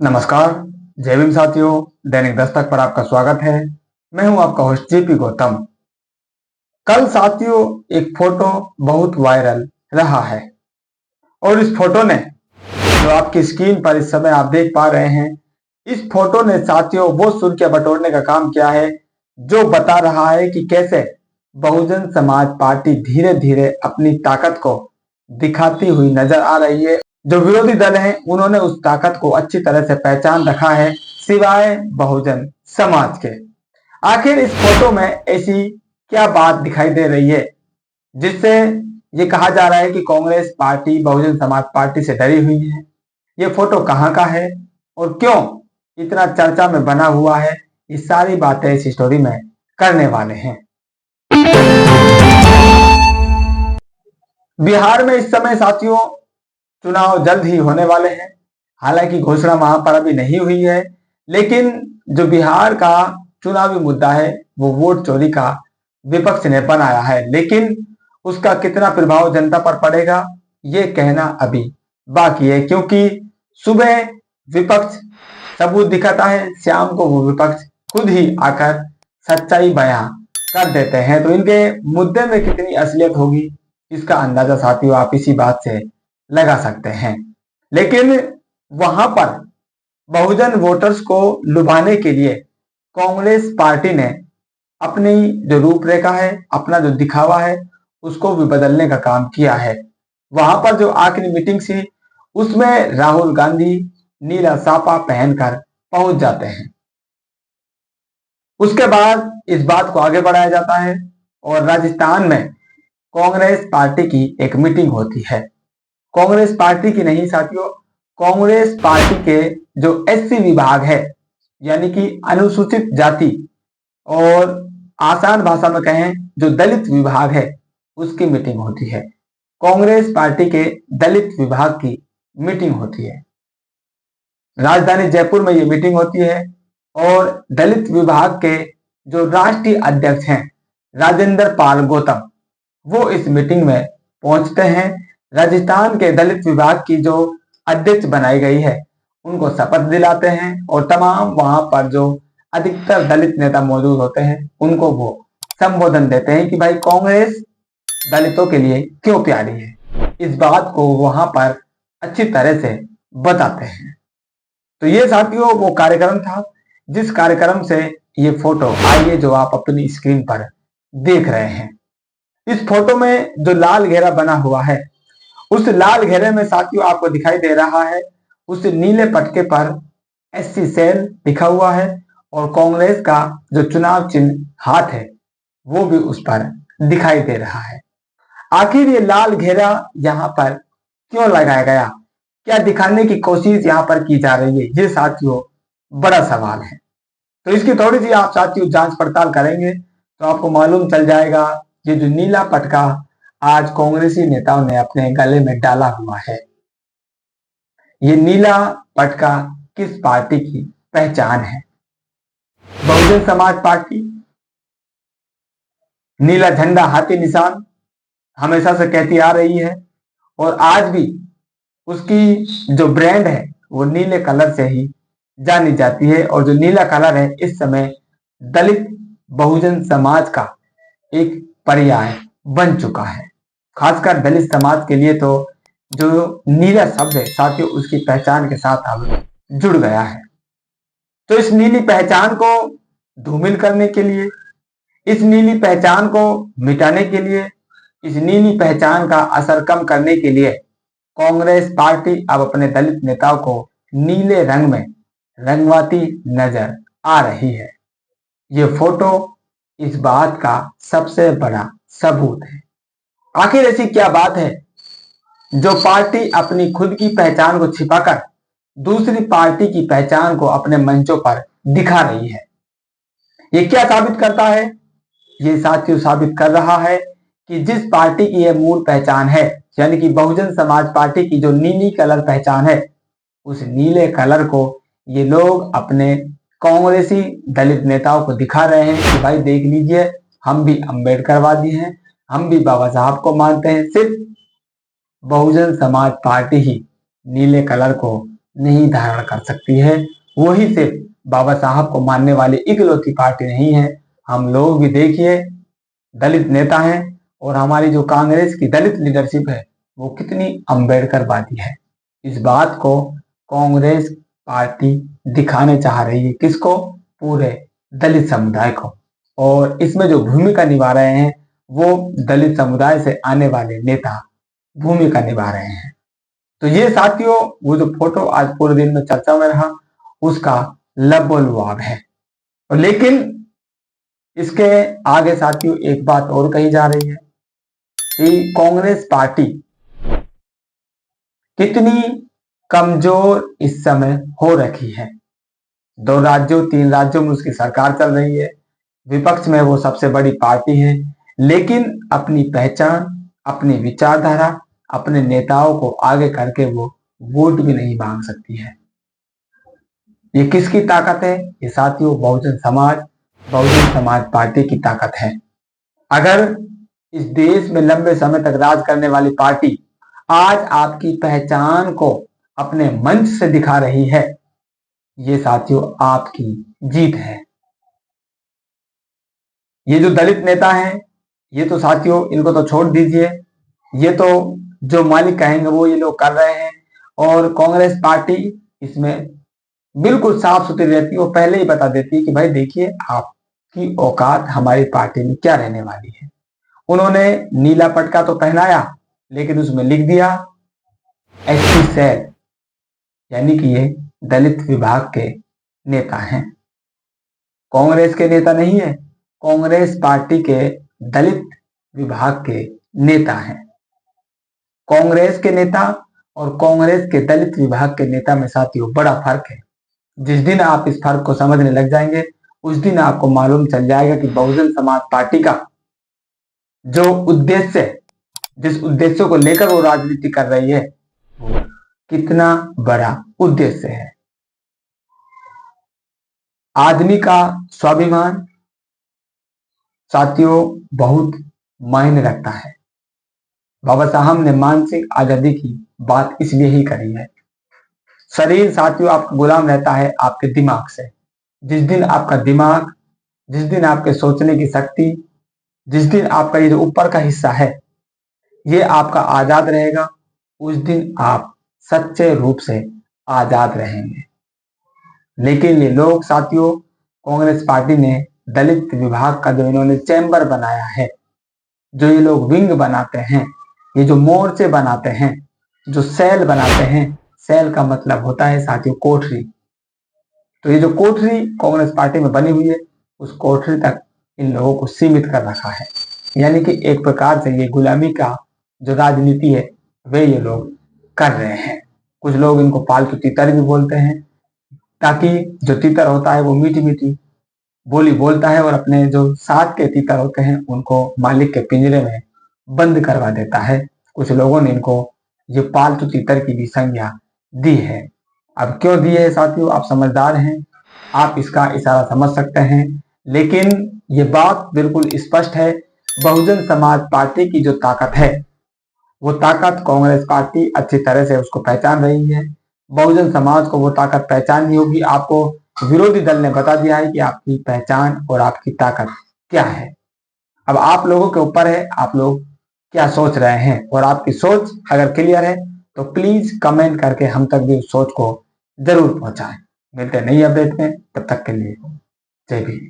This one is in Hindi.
नमस्कार। जय भीम साथियों, दैनिक दस्तक पर आपका स्वागत है। मैं हूं आपका होस्ट जेपी गौतम। कल साथियों एक फोटो बहुत वायरल रहा है और इस फोटो ने जो आपकी स्क्रीन पर इस समय आप देख पा रहे हैं, इस फोटो ने साथियों वो सुर्खियां बटोरने का काम किया है जो बता रहा है कि कैसे बहुजन समाज पार्टी धीरे धीरे अपनी ताकत को दिखाती हुई नजर आ रही है। जो विरोधी दल हैं उन्होंने उस ताकत को अच्छी तरह से पहचान रखा है, सिवाय बहुजन समाज के। आखिर इस फोटो में ऐसी क्या बात दिखाई दे रही है जिससे ये कहा जा रहा है कि कांग्रेस पार्टी बहुजन समाज पार्टी से डरी हुई है? ये फोटो कहाँ का है और क्यों इतना चर्चा में बना हुआ है, ये सारी बातें इस स्टोरी में करने वाले हैं। बिहार में इस समय साथियों चुनाव जल्द ही होने वाले हैं। हालांकि घोषणा वहां पर अभी नहीं हुई है, लेकिन जो बिहार का चुनावी मुद्दा है वो वोट चोरी का विपक्ष ने बनाया है। लेकिन उसका कितना प्रभाव जनता पर पड़ेगा ये कहना अभी बाकी है, क्योंकि सुबह विपक्ष सबूत दिखाता है, शाम को वो विपक्ष खुद ही आकर सच्चाई बयां कर देते हैं। तो इनके मुद्दे में कितनी असलियत होगी इसका अंदाजा साथियों आप इसी बात से लगा सकते हैं। लेकिन वहां पर बहुजन वोटर्स को लुभाने के लिए कांग्रेस पार्टी ने अपनी जो रूपरेखा है, अपना जो दिखावा है, उसको भी बदलने का काम किया है। वहां पर जो आखिरी मीटिंग थी उसमें राहुल गांधी नीला साफा पहनकर पहुंच जाते हैं। उसके बाद इस बात को आगे बढ़ाया जाता है और राजस्थान में कांग्रेस पार्टी की एक मीटिंग होती है। कांग्रेस पार्टी की नहीं साथियों, कांग्रेस पार्टी के जो एससी विभाग है, यानी कि अनुसूचित जाति और आसान भाषा में कहें जो दलित विभाग है, उसकी मीटिंग होती है। कांग्रेस पार्टी के दलित विभाग की मीटिंग होती है। राजधानी जयपुर में ये मीटिंग होती है और दलित विभाग के जो राष्ट्रीय अध्यक्ष हैं राजेंद्र पाल गौतम, वो इस मीटिंग में पहुंचते हैं। राजस्थान के दलित विभाग की जो अध्यक्ष बनाई गई है उनको शपथ दिलाते हैं और तमाम वहां पर जो अधिकतर दलित नेता मौजूद होते हैं उनको वो संबोधन देते हैं कि भाई कांग्रेस दलितों के लिए क्यों प्यारी है। इस बात को वहां पर अच्छी तरह से बताते हैं। तो ये साथियों वो कार्यक्रम था जिस कार्यक्रम से ये फोटो आई है जो आप अपनी स्क्रीन पर देख रहे हैं। इस फोटो में जो लाल घेरा बना हुआ है, उस लाल घेरे में साथियों आपको दिखाई दे रहा है उस नीले पटके पर एससी सेल लिखा हुआ है और कांग्रेस का जो चुनाव चिन्ह हाथ है वो भी उस पर दिखाई दे रहा है। आखिर ये लाल घेरा यहाँ पर क्यों लगाया गया, क्या दिखाने की कोशिश यहाँ पर की जा रही है, ये साथियों बड़ा सवाल है। तो इसकी थोड़ी सी आप साथियों जांच पड़ताल करेंगे तो आपको मालूम चल जाएगा ये जो नीला पटका आज कांग्रेसी नेताओं ने अपने गले में डाला हुआ है, ये नीला पटका किस पार्टी की पहचान है? बहुजन समाज पार्टी नीला झंडा हाथी निशान हमेशा से कहती आ रही है और आज भी उसकी जो ब्रांड है वो नीले कलर से ही जानी जाती है। और जो नीला कलर है इस समय दलित बहुजन समाज का एक पर्याय बन चुका है। खासकर दलित समाज के लिए तो जो नीला शब्द है साथियों उसकी पहचान के साथ अब जुड़ गया है। तो इस नीली पहचान को धूमिल करने के लिए, इस नीली पहचान को मिटाने के लिए, इस नीली पहचान का असर कम करने के लिए कांग्रेस पार्टी अब अपने दलित नेताओं को नीले रंग में रंगवाती नजर आ रही है। ये फोटो इस बात का सबसे बड़ा सबूत है। आखिर ऐसी क्या बात है जो पार्टी अपनी खुद की पहचान को छिपाकर दूसरी पार्टी की पहचान को अपने मंचों पर दिखा रही है? ये क्या साबित करता है? ये साथियों साबित कर रहा है कि जिस पार्टी की यह मूल पहचान है, यानी कि बहुजन समाज पार्टी की जो नीली कलर पहचान है, उस नीले कलर को ये लोग अपने कांग्रेसी दलित नेताओं को दिखा रहे हैं कि भाई देख लीजिए, हम भी अम्बेडकरवादी हैं, हम भी बाबा साहब को मानते हैं, सिर्फ बहुजन समाज पार्टी ही नीले कलर को नहीं धारण कर सकती है। वही सिर्फ बाबा साहब को मानने वाली इकलौती पार्टी नहीं है। हम लोग भी देखिए दलित नेता हैं और हमारी जो कांग्रेस की दलित लीडरशिप है वो कितनी अम्बेडकरवादी है। इस बात को कांग्रेस पार्टी दिखाने चाह रही है, किसको? पूरे दलित समुदाय को। और इसमें जो भूमिका निभा रहे हैं वो दलित समुदाय से आने वाले नेता भूमिका निभा रहे हैं। तो ये साथियों वो जो फोटो आज पूरे दिन में चर्चा में रहा उसका लबोलुआब है। और लेकिन इसके आगे साथियों एक बात और कही जा रही है कि कांग्रेस पार्टी कितनी कमजोर इस समय हो रखी है। 2 राज्यों 3 राज्यों में उसकी सरकार चल रही है, विपक्ष में वो सबसे बड़ी पार्टी है, लेकिन अपनी पहचान, अपनी विचारधारा, अपने नेताओं को आगे करके वो वोट भी नहीं मांग सकती है। ये किसकी ताकत है? ये साथियों बहुजन समाज पार्टी की ताकत है। अगर इस देश में लंबे समय तक राज करने वाली पार्टी आज आपकी पहचान को अपने मंच से दिखा रही है, ये साथियों आपकी जीत है। ये जो दलित नेता हैं, ये तो साथियों इनको तो छोड़ दीजिए, ये तो जो मालिक कहेंगे वो ये लोग कर रहे हैं। और कांग्रेस पार्टी इसमें बिल्कुल साफ सुथरी रहती है, वो पहले ही बता देती है कि भाई देखिए आपकी औकात हमारी पार्टी में क्या रहने वाली है। उन्होंने नीला पटका तो पहनाया, लेकिन उसमें लिख दिया एसटी सेल, यानी कि ये दलित विभाग के नेता हैं, कांग्रेस के नेता नहीं है, कांग्रेस पार्टी के दलित विभाग के नेता हैं। कांग्रेस के नेता और कांग्रेस के दलित विभाग के नेता में साथियों बड़ा फर्क है। जिस दिन आप इस फर्क को समझने लग जाएंगे उस दिन आपको मालूम चल जाएगा कि बहुजन समाज पार्टी का जो उद्देश्य, जिस उद्देश्य को लेकर वो राजनीति कर रही है, वो कितना बड़ा उद्देश्य है। आदमी का स्वाभिमान साथियों बहुत मायने रखता है। बाबा साहब ने मानसिक आजादी की बात इसलिए ही करी है। शरीर साथियों आपका गुलाम रहता है आपके दिमाग से। जिस दिन आपका दिमाग, जिस दिन आपके सोचने की शक्ति, जिस दिन आपका ये जो ऊपर का हिस्सा है ये आपका आजाद रहेगा, उस दिन आप सच्चे रूप से आजाद रहेंगे। लेकिन ये लोग साथियों, कांग्रेस पार्टी ने दलित विभाग का जो इन्होंने चैम्बर बनाया है, जो ये लोग विंग बनाते हैं, ये जो मोर्चे बनाते हैं, जो सेल बनाते हैं, सेल का मतलब होता है साथियों कोठरी। तो ये जो कोठरी कांग्रेस पार्टी में बनी हुई है उस कोठरी तक इन लोगों को सीमित कर रखा है। यानी कि एक प्रकार से ये गुलामी का जो राजनीति है वे ये लोग कर रहे हैं। कुछ लोग इनको पालतू तीतर भी बोलते हैं, ताकि जो तीतर होता है वो मीठी मीठी बोली बोलता है और अपने जो साथ के तीतर होते हैं उनको मालिक के पिंजरे में बंद करवा देता है। कुछ लोगों ने इनको ये पालतू तीतर की भी संज्ञा दी है। अब क्यों दी है साथियों, आप समझदार हैं, आप इसका इशारा समझ सकते हैं। लेकिन ये बात बिल्कुल स्पष्ट है, बहुजन समाज पार्टी की जो ताकत है वो ताकत कांग्रेस पार्टी अच्छी तरह से उसको पहचान रही है। बहुजन समाज को वो ताकत पहचाननी होगी। आपको विरोधी दल ने बता दिया है कि आपकी पहचान और आपकी ताकत क्या है। अब आप लोगों के ऊपर है, आप लोग क्या सोच रहे हैं, और आपकी सोच अगर क्लियर है तो प्लीज कमेंट करके हम तक भी उस सोच को जरूर पहुंचाएं। मिलते हैं नई अपडेट में, तब तक के लिए जय भीम।